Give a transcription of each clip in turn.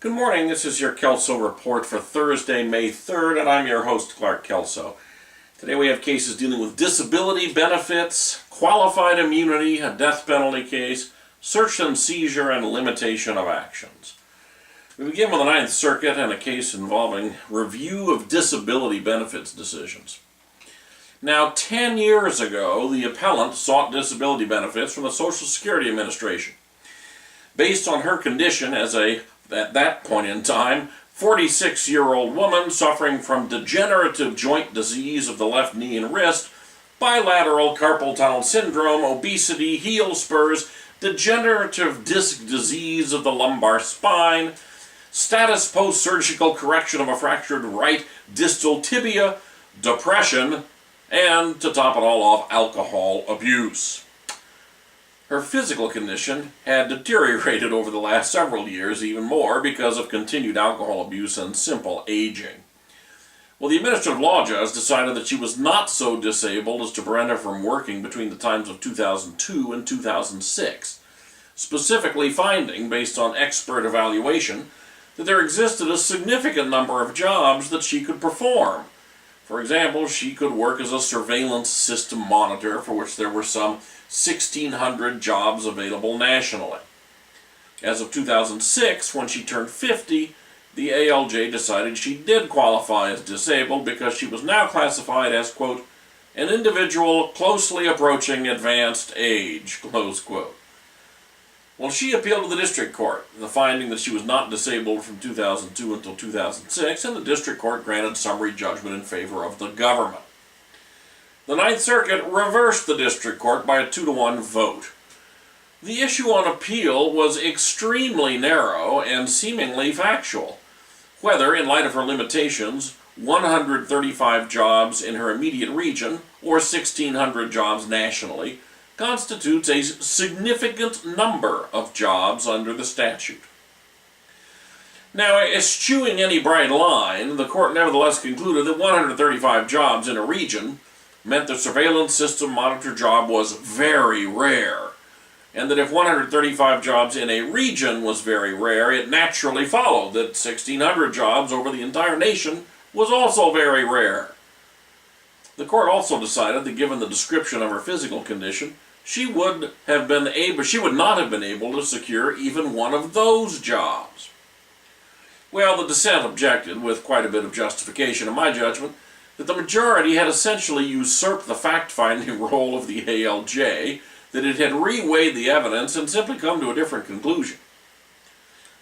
Good morning, this is your Kelso Report for Thursday, May 3rd, and I'm your host, Clark Kelso. Today we have cases dealing with disability benefits, qualified immunity, a death penalty case, search and seizure, and limitation of actions. We begin with the Ninth Circuit and a case involving review of disability benefits decisions. Now, 10 years ago, the appellant sought disability benefits from the Social Security Administration. Based on her condition as at that point in time, 46-year-old woman suffering from degenerative joint disease of the left knee and wrist, bilateral carpal tunnel syndrome, obesity, heel spurs, degenerative disc disease of the lumbar spine, status post-surgical correction of a fractured right distal tibia, depression, and, to top it all off, alcohol abuse. Her physical condition had deteriorated over the last several years even more because of continued alcohol abuse and simple aging. Well, the administrative law judge decided that she was not so disabled as to prevent her from working between the times of 2002 and 2006, specifically finding, based on expert evaluation, that there existed a significant number of jobs that she could perform. For example, she could work as a surveillance system monitor, for which there were some 1,600 jobs available nationally. As of 2006, when she turned 50, the ALJ decided she did qualify as disabled because she was now classified as, quote, an individual closely approaching advanced age, close quote. Well, she appealed to the district court, the finding that she was not disabled from 2002 until 2006, and the district court granted summary judgment in favor of the government. The Ninth Circuit reversed the district court by a 2-to-1 vote. The issue on appeal was extremely narrow and seemingly factual. Whether, in light of her limitations, 135 jobs in her immediate region, or 1,600 jobs nationally, constitutes a significant number of jobs under the statute. Now, eschewing any bright line, the court nevertheless concluded that 135 jobs in a region meant the surveillance system monitor job was very rare, and that if 135 jobs in a region was very rare, it naturally followed that 1,600 jobs over the entire nation was also very rare. The court also decided that given the description of her physical condition, she would not have been able to secure even one of those jobs. Well, the dissent objected, with quite a bit of justification in my judgment, that the majority had essentially usurped the fact-finding role of the ALJ, that it had reweighed the evidence and simply come to a different conclusion.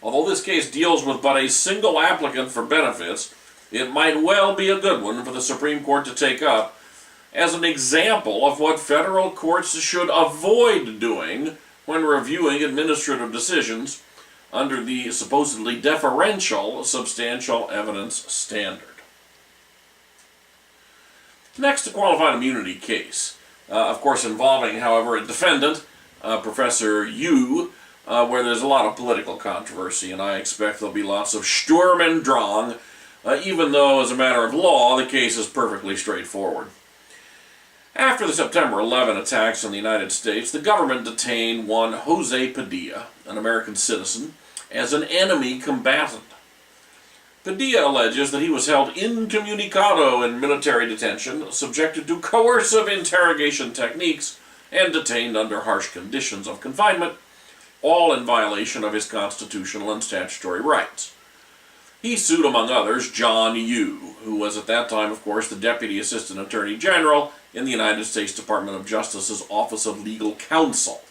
Although this case deals with but a single applicant for benefits, it might well be a good one for the Supreme Court to take up as an example of what federal courts should avoid doing when reviewing administrative decisions under the supposedly deferential substantial evidence standard. Next, a qualified immunity case, of course involving, however, a defendant, Professor Yu, where there's a lot of political controversy, and I expect there'll be lots of Sturm und Drang, even though, as a matter of law, the case is perfectly straightforward. After the September 11 attacks on the United States, the government detained one Jose Padilla, an American citizen, as an enemy combatant. Padilla alleges that he was held incommunicado in military detention, subjected to coercive interrogation techniques, and detained under harsh conditions of confinement, all in violation of his constitutional and statutory rights. He sued, among others, John Yu, who was at that time, of course, the Deputy Assistant Attorney General in the United States Department of Justice's Office of Legal Counsel,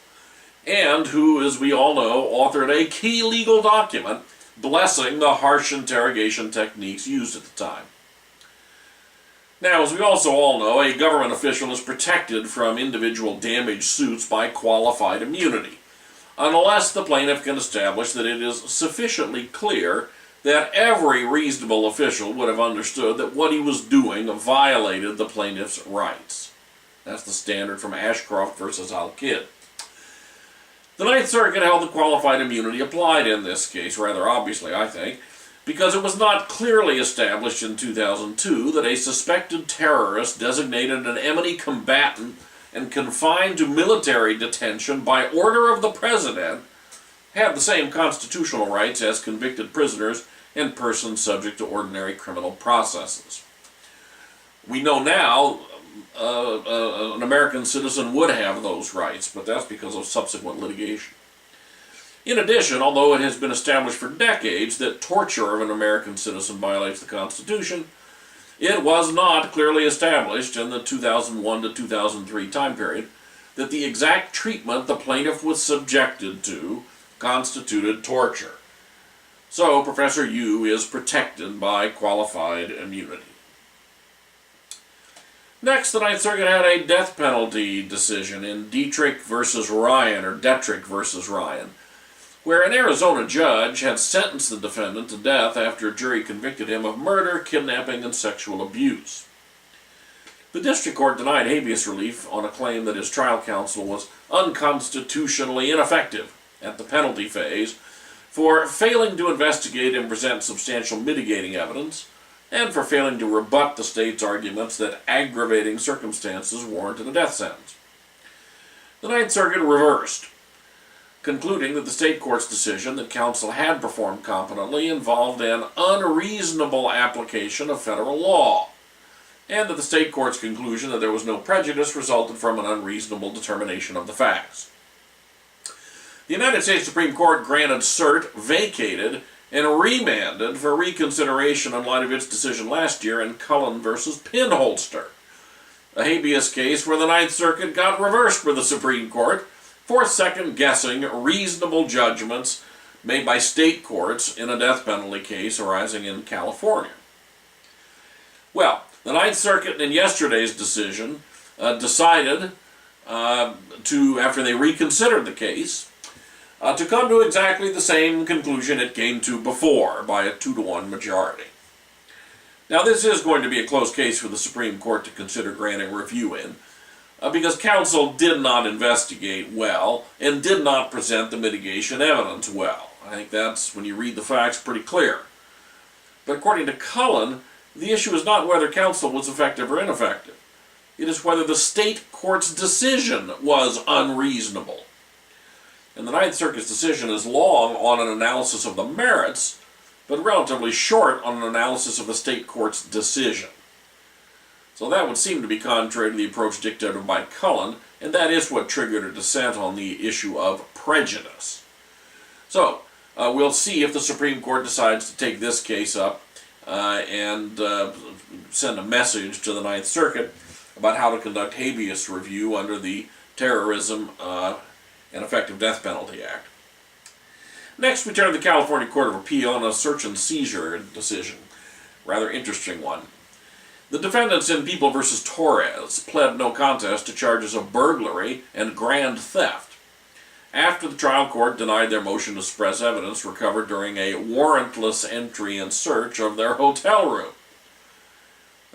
and who, as we all know, authored a key legal document blessing the harsh interrogation techniques used at the time. Now, as we also all know, a government official is protected from individual damage suits by qualified immunity, unless the plaintiff can establish that it is sufficiently clear that every reasonable official would have understood that what he was doing violated the plaintiff's rights. That's the standard from Ashcroft versus Al-Kid. The Ninth Circuit held that qualified immunity applied in this case, rather obviously, I think, because it was not clearly established in 2002 that a suspected terrorist designated an enemy combatant and confined to military detention by order of the President had the same constitutional rights as convicted prisoners and persons subject to ordinary criminal processes. We know now an American citizen would have those rights, but that's because of subsequent litigation. In addition, although it has been established for decades that torture of an American citizen violates the Constitution, it was not clearly established in the 2001 to 2003 time period that the exact treatment the plaintiff was subjected to constituted torture. So Professor Yu is protected by qualified immunity. Next, the Ninth Circuit had a death penalty decision in Detrick versus Ryan, where an Arizona judge had sentenced the defendant to death after a jury convicted him of murder, kidnapping, and sexual abuse. The district court denied habeas relief on a claim that his trial counsel was unconstitutionally ineffective at the penalty phase for failing to investigate and present substantial mitigating evidence, and for failing to rebut the state's arguments that aggravating circumstances warranted a death sentence. The Ninth Circuit reversed, concluding that the state court's decision that counsel had performed competently involved an unreasonable application of federal law, and that the state court's conclusion that there was no prejudice resulted from an unreasonable determination of the facts. The United States Supreme Court granted cert, vacated, and remanded for reconsideration in light of its decision last year in Cullen versus Pinholster, a habeas case where the Ninth Circuit got reversed with the Supreme Court for second-guessing reasonable judgments made by state courts in a death penalty case arising in California. Well, the Ninth Circuit in yesterday's decision decided after they reconsidered the case, to come to exactly the same conclusion it came to before by a 2-to-1 majority. Now, this is going to be a close case for the Supreme Court to consider granting review in, because counsel did not investigate well and did not present the mitigation evidence well. I think that's, when you read the facts, pretty clear. But according to Cullen, the issue is not whether counsel was effective or ineffective. It is whether the state court's decision was unreasonable. And the Ninth Circuit's decision is long on an analysis of the merits, but relatively short on an analysis of the state court's decision. So that would seem to be contrary to the approach dictated by Cullen, and that is what triggered a dissent on the issue of prejudice. So, we'll see if the Supreme Court decides to take this case up and send a message to the Ninth Circuit about how to conduct habeas review under the Terrorism and Effective Death Penalty Act. Next, we turn to the California Court of Appeal on a search and seizure decision. Rather interesting one. The defendants in People v. Torres pled no contest to charges of burglary and grand theft after the trial court denied their motion to suppress evidence recovered during a warrantless entry and search of their hotel room.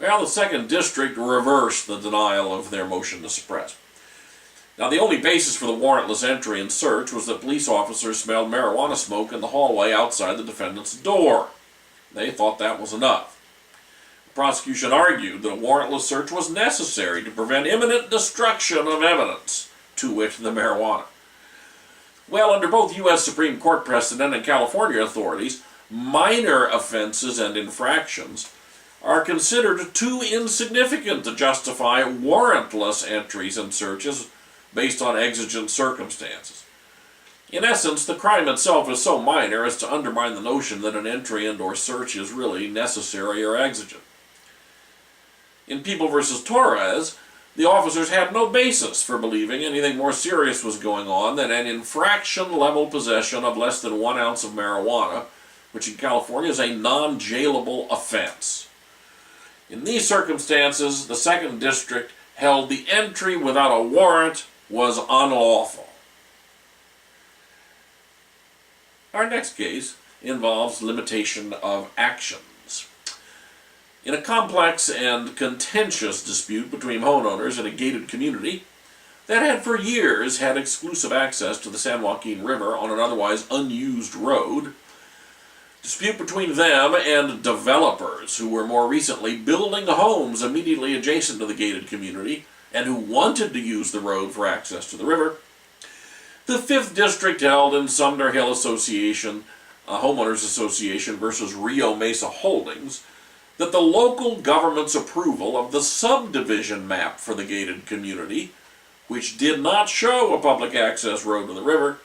Well, the Second District reversed the denial of their motion to suppress. Now, the only basis for the warrantless entry and search was that police officers smelled marijuana smoke in the hallway outside the defendant's door. They thought that was enough. The prosecution argued that a warrantless search was necessary to prevent imminent destruction of evidence, to wit, the marijuana. Well, under both U.S. Supreme Court precedent and California authorities, minor offenses and infractions are considered too insignificant to justify warrantless entries and searches based on exigent circumstances. In essence, the crime itself is so minor as to undermine the notion that an entry and/or search is really necessary or exigent. In People v. Torres, the officers had no basis for believing anything more serious was going on than an infraction-level possession of less than 1 ounce of marijuana, which in California is a non-jailable offense. In these circumstances, the Second District held the entry without a warrant was unlawful. Our next case involves limitation of actions. In a complex and contentious dispute between homeowners in a gated community that had for years had exclusive access to the San Joaquin River on an otherwise unused road, dispute between them and developers who were more recently building homes immediately adjacent to the gated community and who wanted to use the road for access to the river, The 5th District held in Sumner Hill Association, Homeowners Association versus Rio Mesa Holdings, that the local government's approval of the subdivision map for the gated community, which did not show a public access road to the river,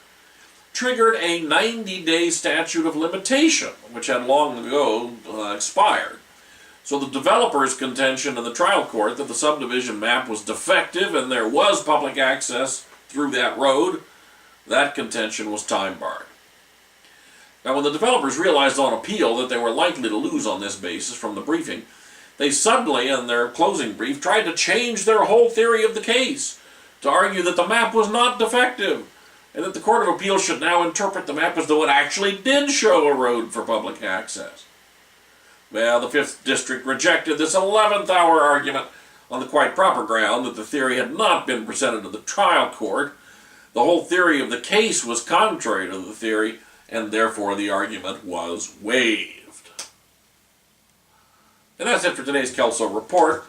triggered a 90-day statute of limitation, which had long ago expired. So the developer's contention in the trial court that the subdivision map was defective and there was public access through that road, that contention was time-barred. Now, when the developers realized on appeal that they were likely to lose on this basis from the briefing, they suddenly, in their closing brief, tried to change their whole theory of the case to argue that the map was not defective and that the Court of Appeals should now interpret the map as though it actually did show a road for public access. Well, the 5th District rejected this 11th-hour argument on the quite proper ground that the theory had not been presented to the trial court. The whole theory of the case was contrary to the theory, and therefore the argument was waived. And that's it for today's Kelso Report.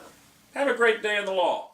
Have a great day in the law.